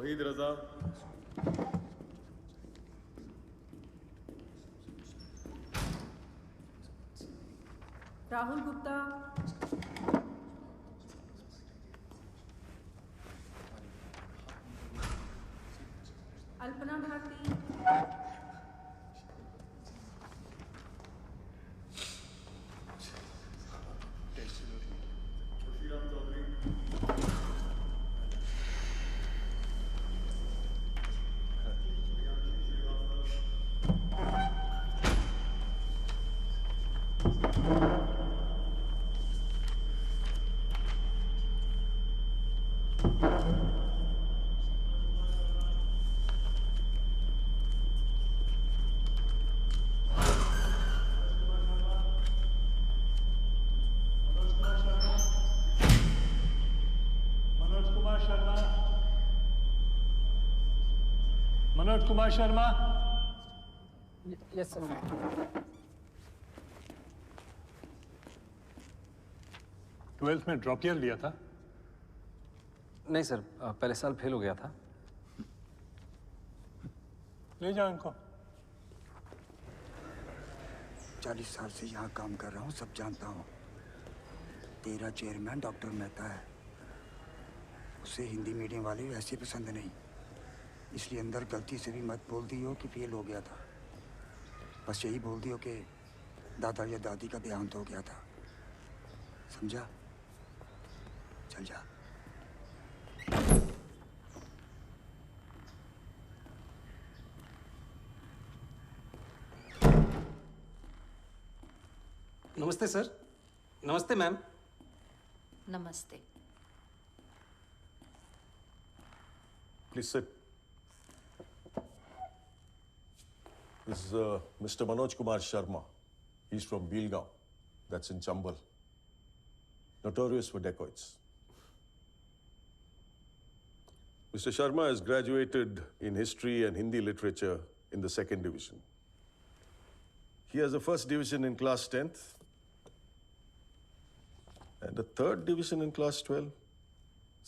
तौहीद Raza, Rahul Gupta, Alpana Bharti, Khushiram Chaudhary, Manoj Kumar Sharma. Yes sir. Twelfth में drop year लिया था? नहीं सर, पहले साल फेल हो गया था। ले जाओ इनको। 40 साल से यहाँ काम कर रहा हूँ, सब जानता हूँ। तेरा चेयरमैन डॉक्टर मेहता है, उसे हिंदी मीडियम वाले वैसे पसंद नहीं, इसलिए अंदर गलती से भी मत बोल दी हो कि फेल हो गया था। बस यही बोल दियो कि दादा या दादी का देहांत हो गया था। समझा? चल जा। नमस्ते सर। नमस्ते मैम। नमस्ते। Please sit. This is Mr. Manoj Kumar Sharma. He's from Belgaum, that's in Chambal. Notorious for dacoits. Mr. Sharma has graduated in history and Hindi literature in the 2nd division. He has a 1st division in class 10th and a 3rd division in class 12.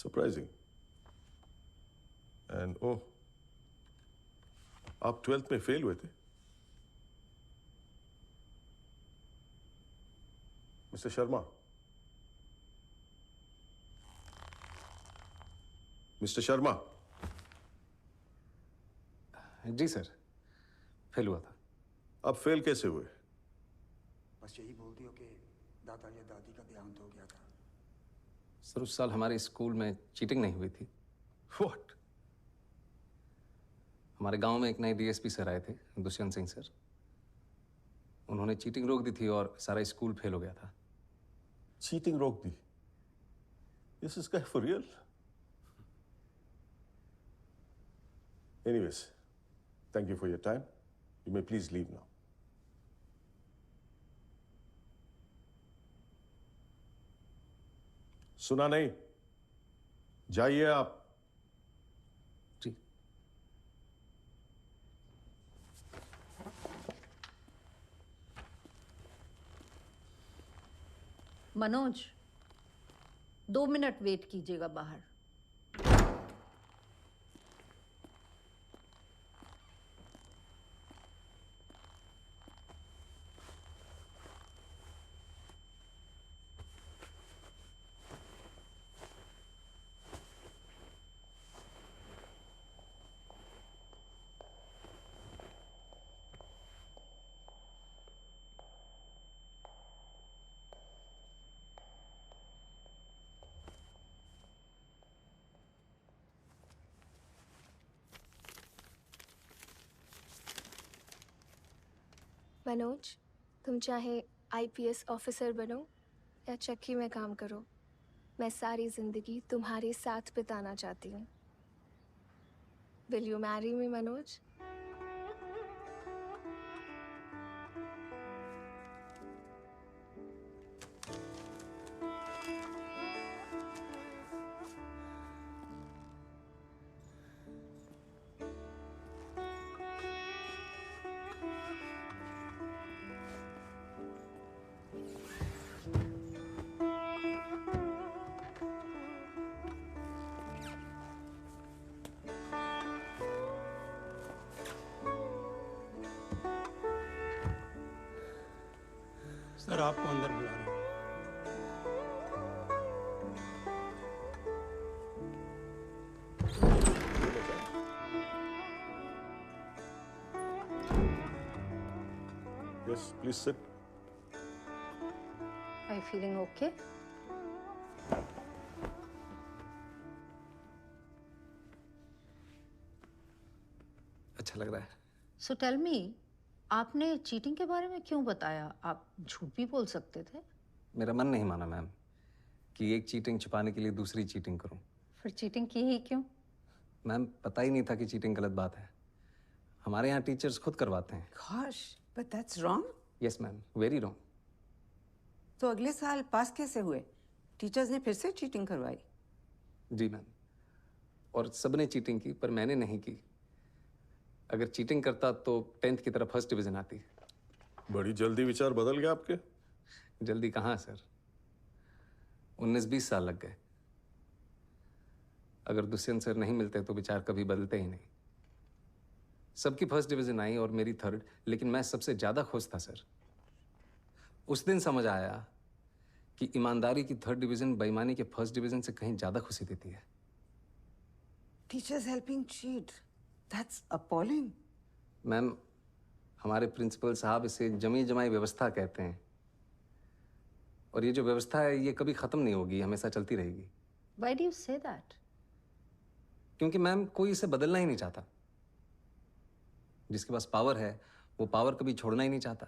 Surprising. And oh, आप 12th में fail हुए थे? Mister Sharma, mister Sharma. जी sir, fail हुआ था। अब fail कैसे हुए? बस यही बोल दियो कि दादा या दादी का देहांत हो गया था। सर उस साल हमारे स्कूल में चीटिंग नहीं हुई थी। What? हमारे गांव में एक नए डीएसपी सर आए थे, दुष्यंत सिंह सर। उन्होंने चीटिंग रोक दी थी और सारा स्कूल फेल हो गया था। चीटिंग रोक दी? Is this guy for real? Anyways, thank you for your time. You may please leave now. सुना नहीं? जाइए आप। जी। मनोज, 2 मिनट वेट कीजिएगा बाहर। मनोज, तुम चाहे आईपीएस ऑफिसर बनो या चक्की में काम करो, मैं सारी जिंदगी तुम्हारे साथ बिताना चाहती हूँ। Will you marry me, Manoj? Sir आपको अंदर बुला रहे हैं। Yes, please sit. Are you feeling okay? अच्छा लग रहा है। So tell me, आपने चीटिंग के बारे में क्यों बताया? आप झूठ भी बोल सकते थे। मेरा मन नहीं माना मैम कि एक चीटिंग छुपाने के लिए दूसरी चीटिंग करूं। फिर चीटिंग की ही क्यों? मैम पता ही नहीं था कि चीटिंग गलत बात है। हमारे यहाँ टीचर्स खुद करवाते हैं। Gosh, but that's wrong. Yes ma'am, very wrong. तो अगले साल पास कैसे हुए? टीचर्स ने फिर से चीटिंग करवाई। जी मैम, और सबने चीटिंग की पर मैंने नहीं की। अगर चीटिंग करता तो 10th की तरफ फर्स्ट डिवीजन आती। बड़ी जल्दी विचार बदल गए आपके। जल्दी कहाँ सर, 19-20 साल लग गए। अगर दुष्यंत सर नहीं मिलते तो विचार कभी बदलते ही नहीं। सबकी फर्स्ट डिवीजन आई और मेरी थर्ड, लेकिन मैं सबसे ज्यादा खुश था सर। उस दिन समझ आया कि ईमानदारी की थर्ड डिवीजन बेईमानी के फर्स्ट डिवीजन से कहीं ज्यादा खुशी देती है। Teachers helping cheat. That's appalling. Ma'am, हमारे प्रिंसिपल साहब इसे जमी जमाई व्यवस्था कहते हैं, और ये जो व्यवस्था है ये कभी खत्म नहीं होगी, हमेशा चलती रहेगी। Why do you say that? क्योंकि मैम कोई इसे बदलना ही नहीं चाहता। जिसके पास पावर है वो पावर कभी छोड़ना ही नहीं चाहता।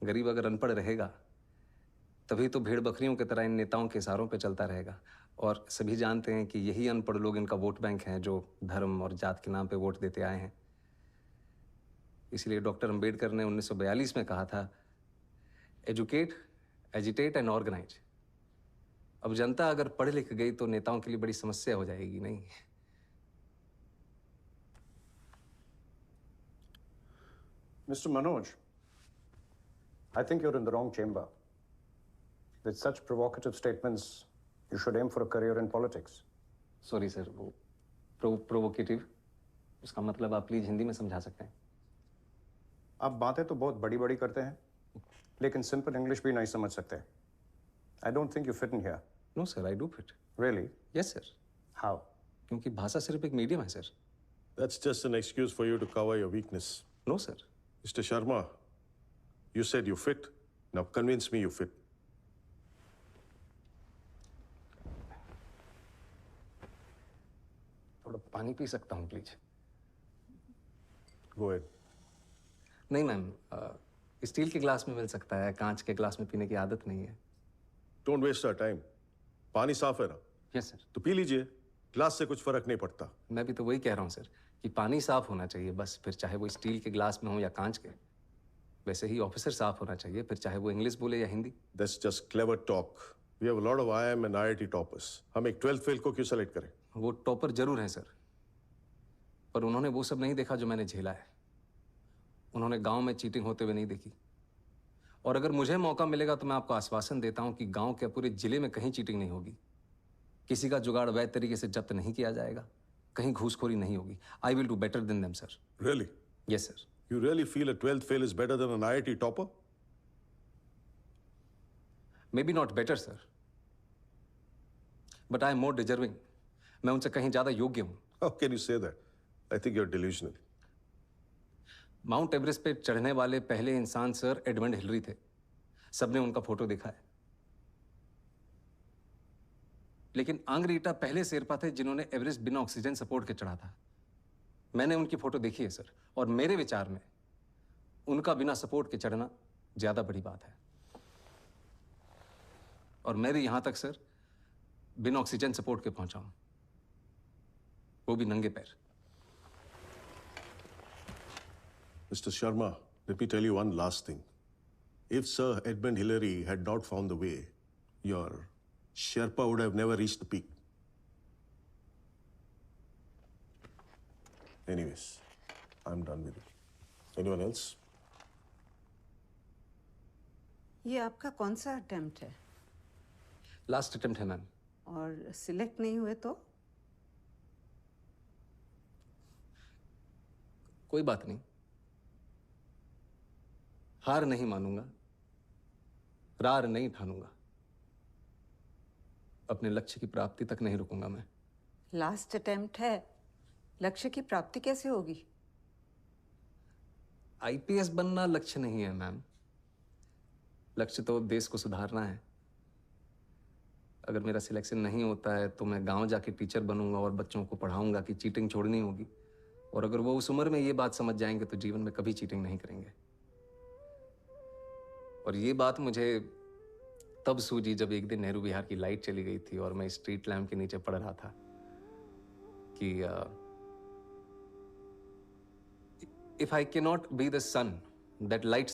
गरीब अगर अनपढ़ रहेगा तभी तो भेड़ बकरियों की तरह इन नेताओं के इशारों पे चलता रहेगा, और सभी जानते हैं कि यही अनपढ़ लोग इनका वोट बैंक हैं जो धर्म और जात के नाम पे वोट देते आए हैं। इसलिए डॉक्टर अंबेडकर ने 1942 में कहा था, एजुकेट, एजिटेट एंड ऑर्गेनाइज। अब जनता अगर पढ़ लिख गई तो नेताओं के लिए बड़ी समस्या हो जाएगी। नहीं, Mr. Manoj, I think you're in the wrong chamber. With such provocative statements, you should aim for a career in politics. Sorry sir, वो प्रोवोकेटिव, उसका मतलब आप प्लीज हिंदी में समझा सकते हैं? आप बातें तो बहुत बड़ी बड़ी करते हैं, लेकिन सिंपल इंग्लिश भी नहीं समझ सकते। I don't think you fit in here. No sir, I do fit. Really? Yes sir. How? क्योंकि भाषा सिर्फ एक मीडियम है sir. That's just an excuse for you to cover your weakness. No sir. Mr. Sharma, you said you fit. Now convince me you fit. थोड़ा पानी P सकता हूँ please? Go ahead. नहीं मैम, स्टील के glass में मिल सकता है, कांच के ग्लास में पीने की आदत नहीं है। Don't waste our time. पानी साफ है ना? Yes sir. तो पी लीजिए, ग्लास से कुछ फर्क नहीं पड़ता। मैं भी तो वही कह रहा हूँ सर कि पानी साफ होना चाहिए बस, फिर चाहे वो स्टील के ग्लास में हो या कांच के। वैसे ही ऑफिसर साफ होना चाहिए, फिर चाहे वो इंग्लिश बोले या Hindi. That's just clever talk. We have a lot of IIM and IIT toppers. हम एक 12th फेल को क्यों सेलेक्ट करें? वो टॉपर जरूर हैं सर, पर उन्होंने वो सब नहीं देखा जो मैंने झेला है। उन्होंने गांव में चीटिंग होते हुए नहीं देखी। और अगर मुझे मौका मिलेगा तो मैं आपको आश्वासन देता हूं कि गांव के पूरे जिले में कहीं चीटिंग नहीं होगी, किसी का जुगाड़ वैध तरीके से जब्त नहीं किया जाएगा, कहीं घूसखोरी नहीं होगी। I will do better than them sir. Really? Yes sir. You really feel a 12th fail is better than an IIT topper? Maybe not better, sir. But I am more deserving. मैं उनसे कहीं ज्यादा योग्य हूं। How can you say that? I think you're delusional. Mount Everest पे चढ़ने वाले पहले इंसान सर एडमंड हिलरी थे। सबने उनका फोटो देखा है। लेकिन आंग्रीटा पहले शेरपा थे जिन्होंने एवरेस्ट बिना ऑक्सीजन सपोर्ट के चढ़ा था। मैंने उनकी फोटो देखी है सर, और मेरे विचार में उनका बिना सपोर्ट के चढ़ना ज्यादा बड़ी बात है। और मैं भी यहां तक सर बिना ऑक्सीजन सपोर्ट के पहुंचा हूं, वो भी नंगे पैर। Mr. Sharma, let me tell you one last thing. If Sir Edmund Hillary had not found the way, your Sherpa would have never reached the peak. Anyways, I'm done with it. Anyone else? ये आपका कौन सा attempt है? Last attempt है ma'am. और select नहीं हुए तो? कोई बात नहीं, हार नहीं मानूंगा, रार नहीं ठानूंगा, अपने लक्ष्य की प्राप्ति तक नहीं रुकूंगा मैं। लास्ट अटेम्प्ट है, लक्ष्य की प्राप्ति कैसे होगी? आईपीएस बनना लक्ष्य नहीं है मैम। लक्ष्य तो देश को सुधारना है। अगर मेरा सिलेक्शन नहीं होता है तो मैं गांव जाके टीचर बनूंगा और बच्चों को पढ़ाऊंगा कि चीटिंग छोड़नी होगी। और अगर वो उस उम्र में ये बात समझ जाएंगे तो जीवन में कभी चीटिंग नहीं करेंगे। और ये बात मुझे तब सूझी जब एक दिन नेहरू विहार की लाइट चली गई थी और मैं स्ट्रीट लैम्प के नीचे पढ़ रहा था कि if I can not be the sun that lights